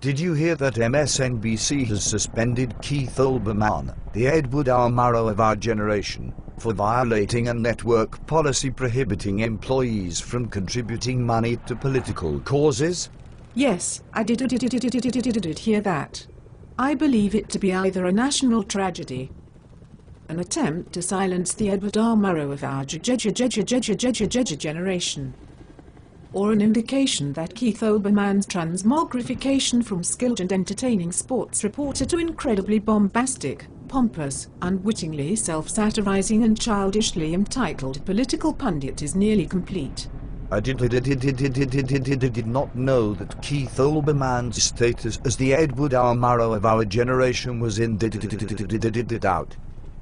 Did you hear that MSNBC has suspended Keith Olbermann, the Edward R. Murrow of our generation, for violating a network policy prohibiting employees from contributing money to political causes? Yes, I did hear that. I believe it to be either a national tragedy, an attempt to silence the Edward R. Murrow of our generation, or an indication that Keith Olbermann's transmogrification from skilled and entertaining sports reporter to incredibly bombastic, pompous, unwittingly self-satirizing and childishly entitled political pundit is nearly complete. I did not know that Keith Olbermann's status as the Edward R. Murrow of our generation was in doubt.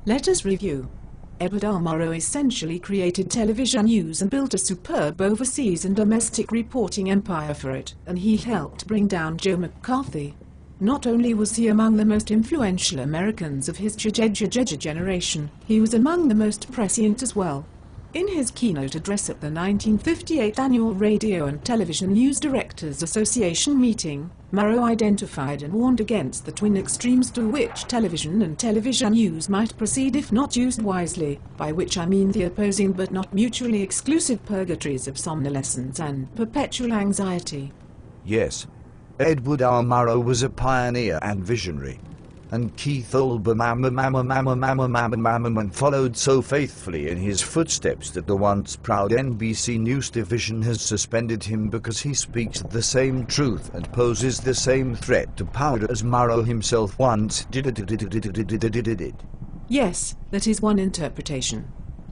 Let us review. Edward R. Murrow essentially created television news and built a superb overseas and domestic reporting empire for it, and he helped bring down Joe McCarthy. Not only was he among the most influential Americans of his generation, he was among the most prescient as well. In his keynote address at the 1958 Annual Radio and Television News Directors Association meeting, Murrow identified and warned against the twin extremes to which television and television news might proceed if not used wisely, by which I mean the opposing but not mutually exclusive purgatories of somnolescence and perpetual anxiety. Yes, Edward R. Murrow was a pioneer and visionary, and Keith Olbermann followed so faithfully in his footsteps that the once proud NBC News division has suspended him because he speaks the same truth and poses the same threat to power as Murrow himself once did. Yes, that is one interpretation.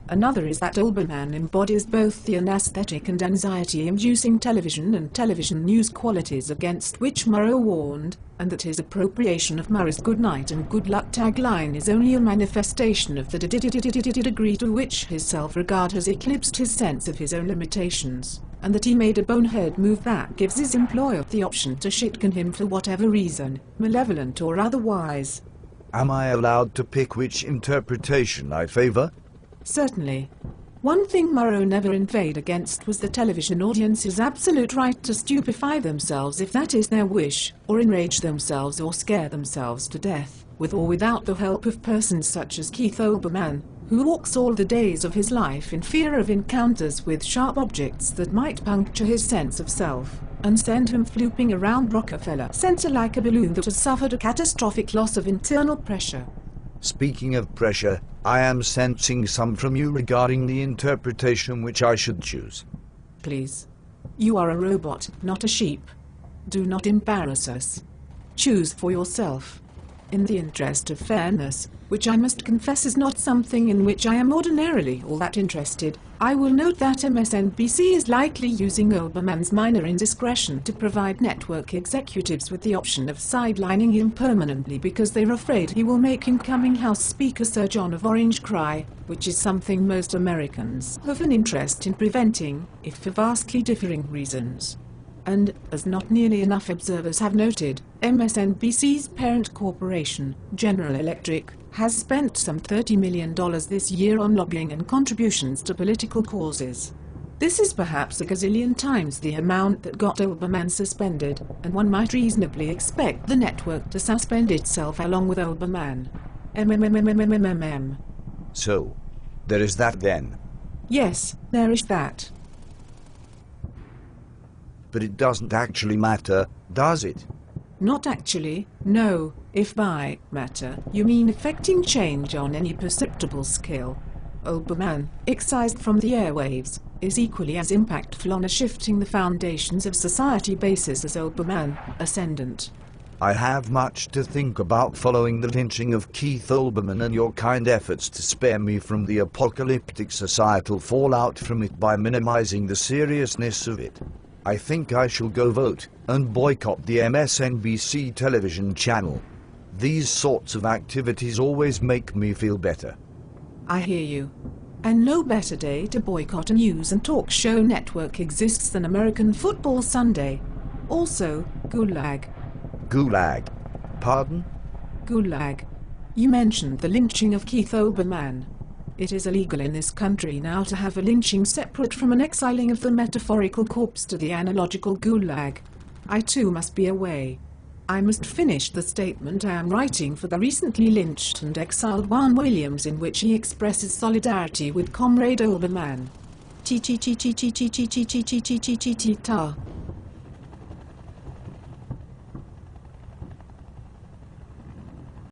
Another is that Olbermann embodies both the anesthetic and anxiety-inducing television and television news qualities against which Murrow warned, and that his appropriation of Murrow's good night and good luck tagline is only a manifestation of the degree to which his self-regard has eclipsed his sense of his own limitations, and that he made a bonehead move that gives his employer the option to shitcan him for whatever reason, malevolent or otherwise. Am I allowed to pick which interpretation I favor? Certainly. One thing Murrow never inveighed against was the television audience's absolute right to stupefy themselves if that is their wish, or enrage themselves or scare themselves to death, with or without the help of persons such as Keith Olbermann, who walks all the days of his life in fear of encounters with sharp objects that might puncture his sense of self, and send him flooping around Rockefeller Center like a balloon that has suffered a catastrophic loss of internal pressure. Speaking of pressure, I am sensing some from you regarding the interpretation which I should choose. Please. You are a robot, not a sheep. Do not embarrass us. Choose for yourself. In the interest of fairness, which I must confess is not something in which I am ordinarily all that interested, I will note that MSNBC is likely using Olbermann's minor indiscretion to provide network executives with the option of sidelining him permanently because they're afraid he will make incoming House Speaker Sir John of Orange cry, which is something most Americans have an interest in preventing, if for vastly differing reasons. And, as not nearly enough observers have noted, MSNBC's parent corporation, General Electric, has spent some $30 million this year on lobbying and contributions to political causes. This is perhaps a gazillion times the amount that got Olbermann suspended, and one might reasonably expect the network to suspend itself along with Olbermann. So, there is that then. Yes, there is that. But it doesn't actually matter, does it? Not actually, no. If by matter you mean effecting change on any perceptible scale, Olbermann, excised from the airwaves, is equally as impactful on a shifting the foundations of society basis as Olbermann, ascendant. I have much to think about following the lynching of Keith Olbermann and your kind efforts to spare me from the apocalyptic societal fallout from it by minimizing the seriousness of it. I think I shall go vote and boycott the MSNBC television channel. These sorts of activities always make me feel better. I hear you. And no better day to boycott a news and talk show network exists than American Football Sunday. Also, Gulag. Gulag? Pardon? Gulag. You mentioned the lynching of Keith Olbermann. It is illegal in this country now to have a lynching separate from an exiling of the metaphorical corpse to the analogical gulag. I too must be away. I must finish the statement I am writing for the recently lynched and exiled Juan Williams, in which he expresses solidarity with Comrade Olbermann. Ta.